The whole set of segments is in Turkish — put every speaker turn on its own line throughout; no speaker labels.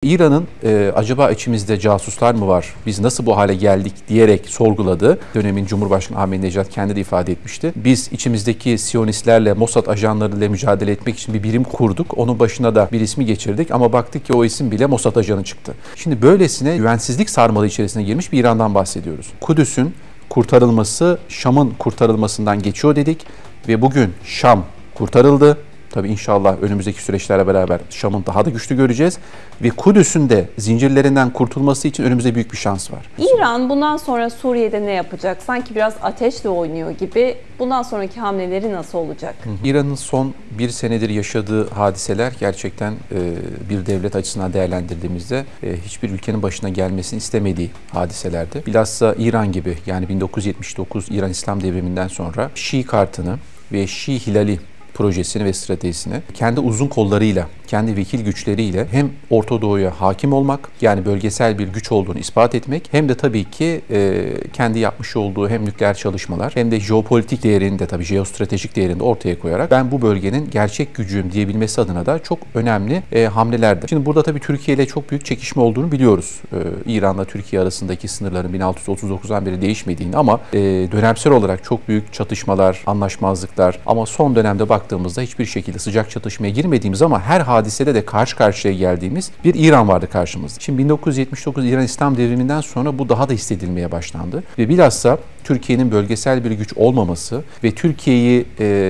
İran'ın acaba içimizde casuslar mı var, biz nasıl bu hale geldik diyerek sorguladığı dönemin Cumhurbaşkanı Ahmadinejad kendi de ifade etmişti. Biz içimizdeki Siyonistlerle, Mossad ajanlarıyla mücadele etmek için bir birim kurduk. Onun başına da bir ismi geçirdik ama baktık ki o isim bile Mossad ajanı çıktı. Şimdi böylesine güvensizlik sarmalı içerisine girmiş bir İran'dan bahsediyoruz. Kudüs'ün kurtarılması, Şam'ın kurtarılmasından geçiyor dedik ve bugün Şam kurtarıldı. Tabii inşallah önümüzdeki süreçlerle beraber Şam'ın daha da güçlü göreceğiz. Ve Kudüs'ün de zincirlerinden kurtulması için önümüzde büyük bir şans var.
İran bundan sonra Suriye'de ne yapacak? Sanki biraz ateşle oynuyor gibi. Bundan sonraki hamleleri nasıl olacak?
İran'ın son bir senedir yaşadığı hadiseler gerçekten bir devlet açısından değerlendirdiğimizde hiçbir ülkenin başına gelmesini istemediği hadiselerdi. Bilhassa İran gibi, yani 1979 İran İslam Devrimi'nden sonra Şii kartını ve Şii Hilali projesini ve stratejisini kendi uzun kollarıyla, kendi vekil güçleriyle hem Orta Doğu'ya hakim olmak, yani bölgesel bir güç olduğunu ispat etmek, hem de tabii ki kendi yapmış olduğu hem nükleer çalışmalar hem de jeopolitik değerini de, tabii jeostratejik değerini de ortaya koyarak ben bu bölgenin gerçek gücüyüm diyebilmesi adına da çok önemli hamlelerdi. Şimdi burada tabii Türkiye ile çok büyük çekişme olduğunu biliyoruz. İran'la Türkiye arasındaki sınırların 1639'dan beri değişmediğini ama dönemsel olarak çok büyük çatışmalar, anlaşmazlıklar, ama son dönemde baktığımızda hiçbir şekilde sıcak çatışmaya girmediğimiz ama her hadisede de karşı karşıya geldiğimiz bir İran vardı karşımızda. Şimdi 1979 İran İslam Devrimi'nden sonra bu daha da hissedilmeye başlandı ve bilhassa Türkiye'nin bölgesel bir güç olmaması ve Türkiye'yi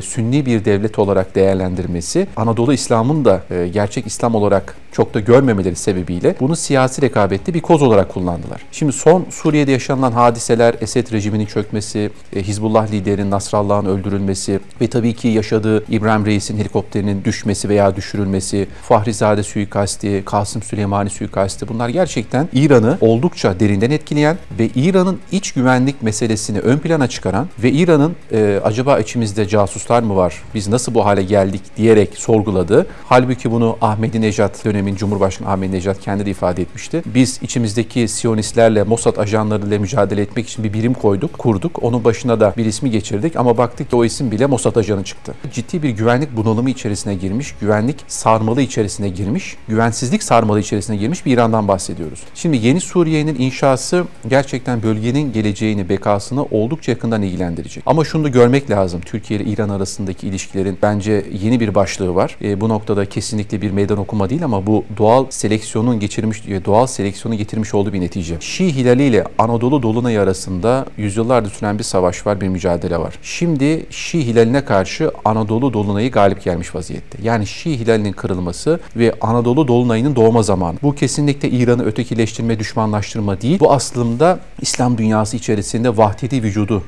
Sünni bir devlet olarak değerlendirmesi, Anadolu İslam'ın da gerçek İslam olarak çok da görmemeleri sebebiyle bunu siyasi rekabette bir koz olarak kullandılar. Şimdi son Suriye'de yaşanılan hadiseler, Esed rejiminin çökmesi, Hizbullah liderinin Nasrallah'ın öldürülmesi ve tabii ki yaşadığı İbrahim Reis'in helikopterinin düşmesi veya düşürülmesi, Fahrizade suikasti, Kasım Süleymani suikasti, bunlar gerçekten İran'ı oldukça derinden etkileyen ve İran'ın iç güvenlik meselesini ön plana çıkaran ve İran'ın acaba içimizde casuslar mı var, biz nasıl bu hale geldik diyerek sorguladığı, halbuki bunu Ahmadinejad dönemin Cumhurbaşkanı Ahmadinejad kendi de ifade etmişti. Biz içimizdeki Siyonistlerle, Mossad ajanlarıyla mücadele etmek için bir birim kurduk. Onun başına da bir ismi geçirdik ama baktık ki o isim bile Mossad ajanı çıktı. Ciddi bir güvenlik bunalımı içerisine girmiş, güvenlik sarmalı içerisine girmiş, güvensizlik sarmalı içerisine girmiş bir İran'dan bahsediyoruz. Şimdi yeni Suriye'nin inşası gerçekten bölgenin geleceğini, bekasını oldukça yakından ilgilendirecek. Ama şunu da görmek lazım. Türkiye ile İran arasındaki ilişkilerin bence yeni bir başlığı var. Bu noktada kesinlikle bir meydan okuma değil ama bu doğal seleksiyonu getirmiş olduğu bir netice. Şii Hilali ile Anadolu Dolunayı arasında yüzyıllardır süren bir savaş var, bir mücadele var. Şimdi Şii Hilaline karşı Anadolu Dolunayı galip gelmiş vaziyette. Yani Şii Hilalinin kırılması ve Anadolu Dolunayı'nın doğma zamanı. Bu kesinlikle İran'ı ötekileştirme, düşmanlaştırma değil. Bu aslında İslam dünyası içerisinde vahdeti vücudu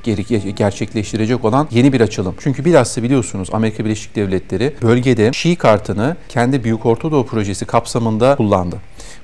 gerçekleştirecek olan yeni bir açılım. Çünkü bilhassa biliyorsunuz Amerika Birleşik Devletleri bölgede Şii kartını kendi Büyük Orta Doğu projesi kapsamında kullandı.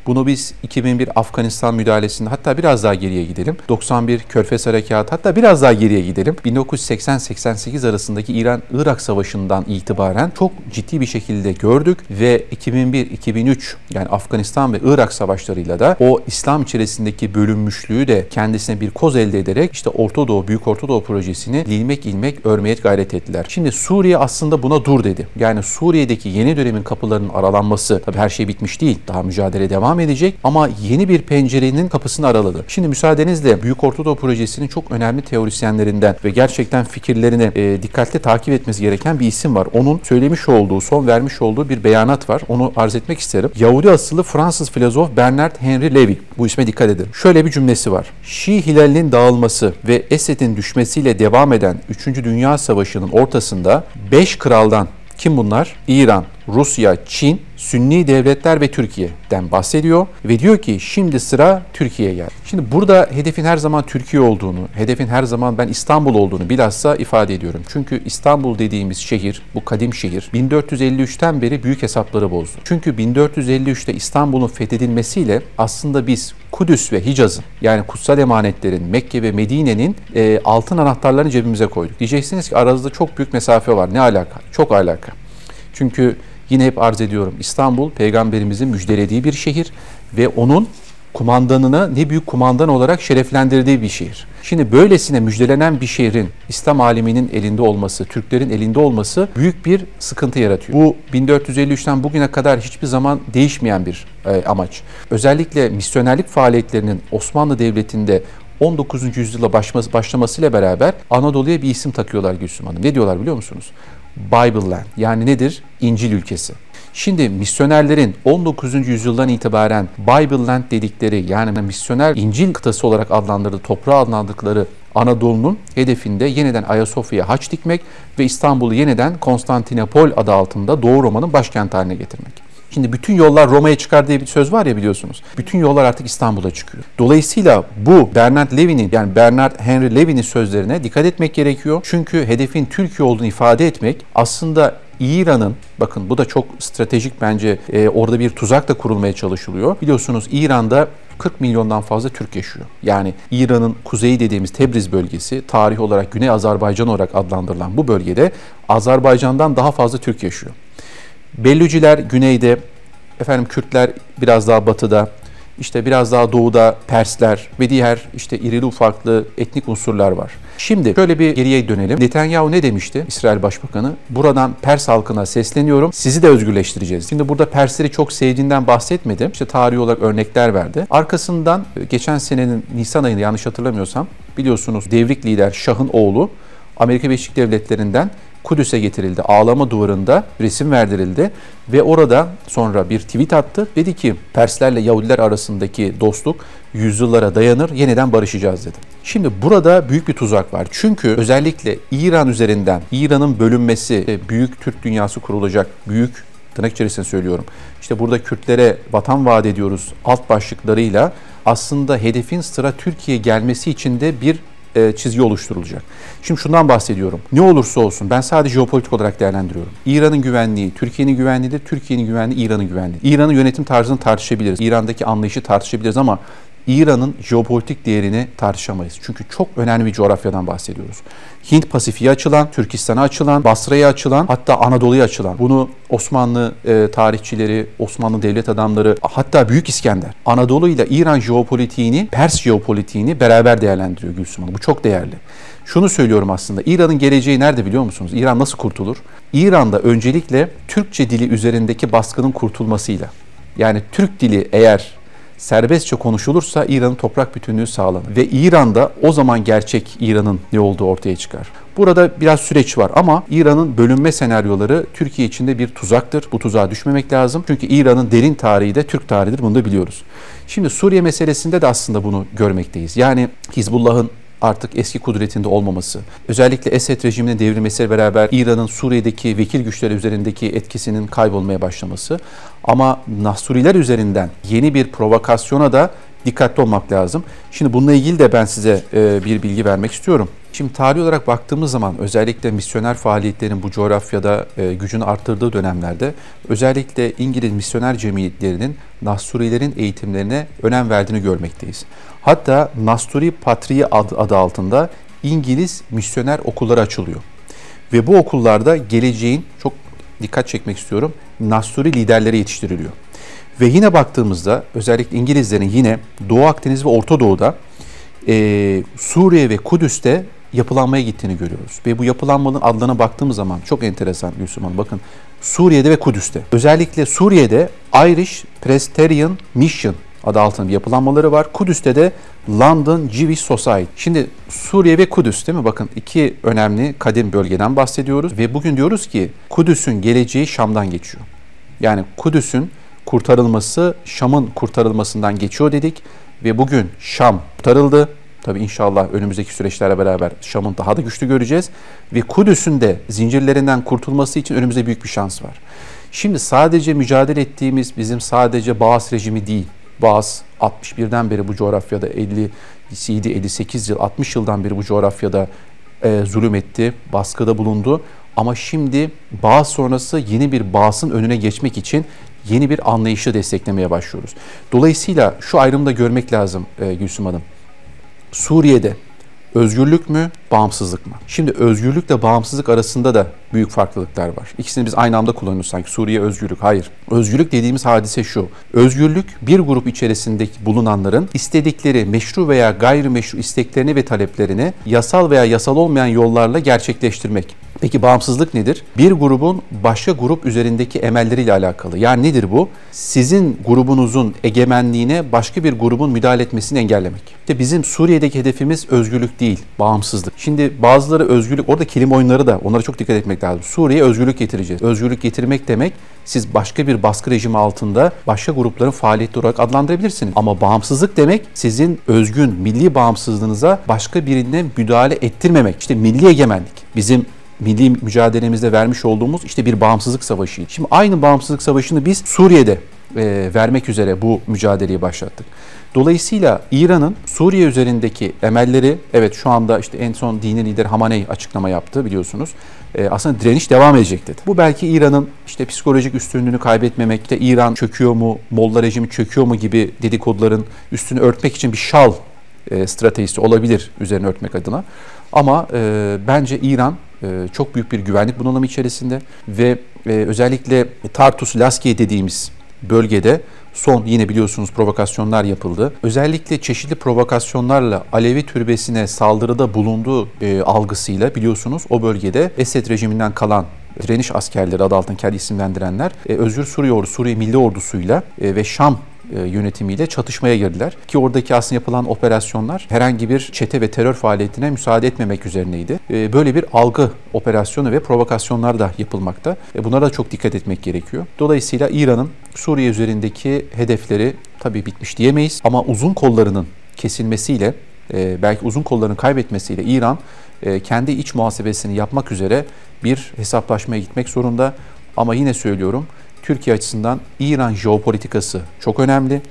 Bunu biz 2001 Afganistan müdahalesinde, hatta biraz daha geriye gidelim. 91 Körfez Harekatı, hatta biraz daha geriye gidelim. 1980-88 arasındaki İran-Irak Savaşı'ndan itibaren çok ciddi bir şekilde gördük ve 2001-2003 yani Afganistan ve Irak savaşlarıyla da o İslam içerisindeki bölünmüşlüğü de kendisine bir koz elde ederek işte Orta Doğu, Büyük Orta Doğu projesini ilmek ilmek örmeye gayret ettiler. Şimdi Suriye aslında buna dur dedi. Yani Suriye'deki yeni dönemin kapılarının aralanması, tabii her şey bitmiş değil. Daha mücadele devam edecek ama yeni bir pencerenin kapısını araladı. Şimdi müsaadenizle Büyük Orta Doğu Projesi'nin çok önemli teorisyenlerinden ve gerçekten fikirlerini dikkatli takip etmesi gereken bir isim var. Onun söylemiş olduğu, son vermiş olduğu bir beyanat var. Onu arz etmek isterim. Yahudi asıllı Fransız filozof Bernard Henry Levy. Bu isme dikkat edin. Şöyle bir cümlesi var. Şii Hilalinin dağılması ve Esed'in düşmesiyle devam eden 3. Dünya Savaşı'nın ortasında 5 kraldan, kim bunlar? İran, Rusya, Çin, Sünni devletler ve Türkiye'den bahsediyor ve diyor ki şimdi sıra Türkiye'ye geldi. Şimdi burada hedefin her zaman Türkiye olduğunu, hedefin her zaman ben İstanbul olduğunu bilhassa ifade ediyorum. Çünkü İstanbul dediğimiz şehir, bu kadim şehir 1453'ten beri büyük hesapları bozdu. Çünkü 1453'te İstanbul'un fethedilmesiyle aslında biz Kudüs ve Hicaz'ın, yani kutsal emanetlerin, Mekke ve Medine'nin altın anahtarlarını cebimize koyduk. Diyeceksiniz ki aranızda çok büyük mesafe var. Ne alaka? Çok alaka. Çünkü yine hep arz ediyorum, İstanbul peygamberimizin müjdelediği bir şehir ve onun kumandanını ne büyük kumandan olarak şereflendirdiği bir şehir. Şimdi böylesine müjdelenen bir şehrin İslam aleminin elinde olması, Türklerin elinde olması büyük bir sıkıntı yaratıyor. Bu 1453'ten bugüne kadar hiçbir zaman değişmeyen bir amaç. Özellikle misyonerlik faaliyetlerinin Osmanlı Devleti'nde 19. yüzyıla başlamasıyla beraber Anadolu'ya bir isim takıyorlar Gülsüm Hanım. Ne diyorlar biliyor musunuz? Bible Land. Yani nedir? İncil ülkesi. Şimdi misyonerlerin 19. yüzyıldan itibaren Bible Land dedikleri, yani misyoner İncil kıtası olarak adlandırdığı, toprağı adlandırdıkları Anadolu'nun hedefinde yeniden Ayasofya'ya haç dikmek ve İstanbul'u yeniden Konstantinopol adı altında Doğu Roma'nın başkenti haline getirmek. Şimdi bütün yollar Roma'ya çıkar diye bir söz var ya, biliyorsunuz. Bütün yollar artık İstanbul'a çıkıyor. Dolayısıyla bu Bernard Levy'nin, yani Bernard Henry Levy'nin sözlerine dikkat etmek gerekiyor. Çünkü hedefin Türkiye olduğunu ifade etmek aslında İran'ın, bakın bu da çok stratejik bence, orada bir tuzak da kurulmaya çalışılıyor. Biliyorsunuz İran'da 40 milyondan fazla Türk yaşıyor. Yani İran'ın kuzeyi dediğimiz Tebriz bölgesi, tarih olarak Güney Azerbaycan olarak adlandırılan bu bölgede Azerbaycan'dan daha fazla Türk yaşıyor. Bellüciler güneyde, Kürtler biraz daha batıda, işte biraz daha doğuda Persler ve diğer işte irili ufaklı etnik unsurlar var. Şimdi şöyle bir geriye dönelim. Netanyahu ne demişti? İsrail Başbakanı, buradan Pers halkına sesleniyorum, sizi de özgürleştireceğiz. Şimdi burada Persleri çok sevdiğinden bahsetmedi. İşte tarihi olarak örnekler verdi. Arkasından geçen senenin Nisan ayında, yanlış hatırlamıyorsam, biliyorsunuz devrik lider Şah'ın oğlu Amerika Birleşik Devletleri'nden Kudüs'e getirildi. Ağlama duvarında resim verdirildi ve orada sonra bir tweet attı. Dedi ki Perslerle Yahudiler arasındaki dostluk yüzyıllara dayanır, yeniden barışacağız dedi. Şimdi burada büyük bir tuzak var. Çünkü özellikle İran üzerinden, İran'ın bölünmesi, büyük Türk dünyası kurulacak, büyük tırnak içerisinde söylüyorum. İşte burada Kürtlere vatan vaat ediyoruz alt başlıklarıyla aslında hedefin sıra Türkiye gelmesi için de bir çizgi oluşturulacak. Şimdi şundan bahsediyorum. Ne olursa olsun ben sadece jeopolitik olarak değerlendiriyorum. İran'ın güvenliği, Türkiye'nin güvenliğidir. Türkiye'nin güvenliği, İran'ın güvenliği. İran'ın yönetim tarzını tartışabiliriz. İran'daki anlayışı tartışabiliriz ama İran'ın jeopolitik değerini tartışamayız. Çünkü çok önemli bir coğrafyadan bahsediyoruz. Hint Pasifik'e açılan, Türkistan'a açılan, Basra'ya açılan, hatta Anadolu'ya açılan. Bunu Osmanlı tarihçileri, Osmanlı devlet adamları, hatta Büyük İskender, Anadolu ile İran jeopolitiğini, Pers jeopolitiğini beraber değerlendiriyor Gülsüm Hanım. Bu çok değerli. Şunu söylüyorum aslında, İran'ın geleceği nerede biliyor musunuz? İran nasıl kurtulur? İran'da öncelikle Türkçe dili üzerindeki baskının kurtulmasıyla. Yani Türk dili eğer serbestçe konuşulursa İran'ın toprak bütünlüğü sağlanır. Ve İran'da o zaman gerçek İran'ın ne olduğu ortaya çıkar. Burada biraz süreç var ama İran'ın bölünme senaryoları Türkiye için de bir tuzaktır. Bu tuzağa düşmemek lazım. Çünkü İran'ın derin tarihi de Türk tarihidir. Bunu da biliyoruz. Şimdi Suriye meselesinde de aslında bunu görmekteyiz. Yani Hizbullah'ın artık eski kudretinde olmaması, özellikle Esed rejiminin devrilmesiyle beraber İran'ın Suriye'deki vekil güçleri üzerindeki etkisinin kaybolmaya başlaması. Ama Nasuriler üzerinden yeni bir provokasyona da dikkatli olmak lazım. Şimdi bununla ilgili de ben size bir bilgi vermek istiyorum. Şimdi tarih olarak baktığımız zaman özellikle misyoner faaliyetlerin bu coğrafyada gücünü arttırdığı dönemlerde özellikle İngiliz misyoner cemiyetlerinin Nasurilerin eğitimlerine önem verdiğini görmekteyiz. Hatta Nasturi Patriği adı altında İngiliz misyoner okulları açılıyor. Ve bu okullarda geleceğin, çok dikkat çekmek istiyorum, Nasturi liderleri yetiştiriliyor. Ve yine baktığımızda özellikle İngilizlerin yine Doğu Akdeniz ve Orta Doğu'da Suriye ve Kudüs'te yapılanmaya gittiğini görüyoruz. Ve bu yapılanmanın adlarına baktığımız zaman çok enteresan Gülsüm Hanım. Bakın Suriye'de ve Kudüs'te. Özellikle Suriye'de Irish Presbyterian Mission adı altında bir yapılanmaları var. Kudüs'te de London Jewish Society. Şimdi Suriye ve Kudüs değil mi? Bakın iki önemli kadim bölgeden bahsediyoruz. Ve bugün diyoruz ki Kudüs'ün geleceği Şam'dan geçiyor. Yani Kudüs'ün kurtarılması Şam'ın kurtarılmasından geçiyor dedik. Ve bugün Şam kurtarıldı. Tabii inşallah önümüzdeki süreçlerle beraber Şam'ın daha da güçlü göreceğiz. Ve Kudüs'ün de zincirlerinden kurtulması için önümüzde büyük bir şans var. Şimdi sadece mücadele ettiğimiz bizim sadece Baas rejimi değil. Baas 61'den beri bu coğrafyada 58 yıl, 60 yıldan beri bu coğrafyada zulüm etti, baskıda bulundu. Ama şimdi Baas sonrası yeni bir Baas'ın önüne geçmek için yeni bir anlayışı desteklemeye başlıyoruz. Dolayısıyla şu ayrımı da görmek lazım Gülsüm Hanım. Suriye'de, Özgürlük mü, bağımsızlık mı? Şimdi özgürlükle bağımsızlık arasında da büyük farklılıklar var. İkisini biz aynı anda kullanıyoruz sanki. Suriye özgürlük. Hayır. Özgürlük dediğimiz hadise şu. Özgürlük bir grup içerisindeki bulunanların istedikleri meşru veya gayrimeşru isteklerini ve taleplerini yasal veya yasal olmayan yollarla gerçekleştirmek. Peki bağımsızlık nedir? Bir grubun başka grup üzerindeki emelleriyle alakalı. Yani nedir bu? Sizin grubunuzun egemenliğine başka bir grubun müdahale etmesini engellemek. İşte bizim Suriye'deki hedefimiz özgürlük değil, bağımsızlık. Şimdi bazıları özgürlük, orada kelime oyunları da, onlara çok dikkat etmek lazım. Suriye'ye özgürlük getireceğiz. Özgürlük getirmek demek, siz başka bir baskı rejimi altında başka grupların faaliyeti olarak adlandırabilirsiniz. Ama bağımsızlık demek, sizin özgün, milli bağımsızlığınıza başka birine müdahale ettirmemek. İşte milli egemenlik. Bizim milli mücadelemizde vermiş olduğumuz işte bir bağımsızlık savaşıydı. Şimdi aynı bağımsızlık savaşını biz Suriye'de vermek üzere bu mücadeleyi başlattık. Dolayısıyla İran'ın Suriye üzerindeki emelleri, evet şu anda işte en son dini lider Hamaney açıklama yaptı biliyorsunuz. Aslında direniş devam edecek dedi. Bu belki İran'ın işte psikolojik üstünlüğünü kaybetmemek, işte İran çöküyor mu, Molla rejimi çöküyor mu gibi dedikoduların üstünü örtmek için bir şal stratejisi olabilir üzerine örtmek adına. Ama bence İran çok büyük bir güvenlik bunalımı içerisinde ve özellikle Tartus, Laskiye dediğimiz bölgede son yine biliyorsunuz provokasyonlar yapıldı. Özellikle çeşitli provokasyonlarla Alevi türbesine saldırıda bulunduğu algısıyla biliyorsunuz o bölgede Esed rejiminden kalan direniş askerleri adı altında kendi isimlendirenler Özgür Suriye Ordusu, Suriye Milli Ordusu'yla ve Şam yönetimiyle çatışmaya girdiler. Ki oradaki aslında yapılan operasyonlar herhangi bir çete ve terör faaliyetine müsaade etmemek üzerineydi. Böyle bir algı operasyonu ve provokasyonlar da yapılmakta. Bunlara da çok dikkat etmek gerekiyor. Dolayısıyla İran'ın Suriye üzerindeki hedefleri tabii bitmiş diyemeyiz ama uzun kollarının kesilmesiyle, belki uzun kollarını kaybetmesiyle İran kendi iç muhasebesini yapmak üzere bir hesaplaşmaya gitmek zorunda. Ama yine söylüyorum, Türkiye açısından İran jeopolitikası çok önemli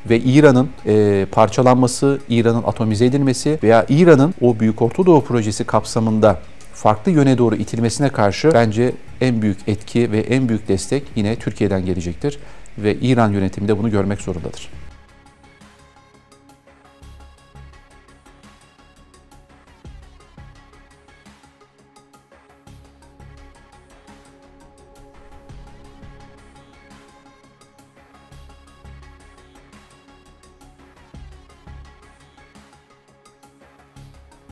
ve İran'ın parçalanması, İran'ın atomize edilmesi veya İran'ın o Büyük Orta Doğu projesi kapsamında farklı yöne doğru itilmesine karşı bence en büyük etki ve en büyük destek yine Türkiye'den gelecektir ve İran yönetimi de bunu görmek zorundadır.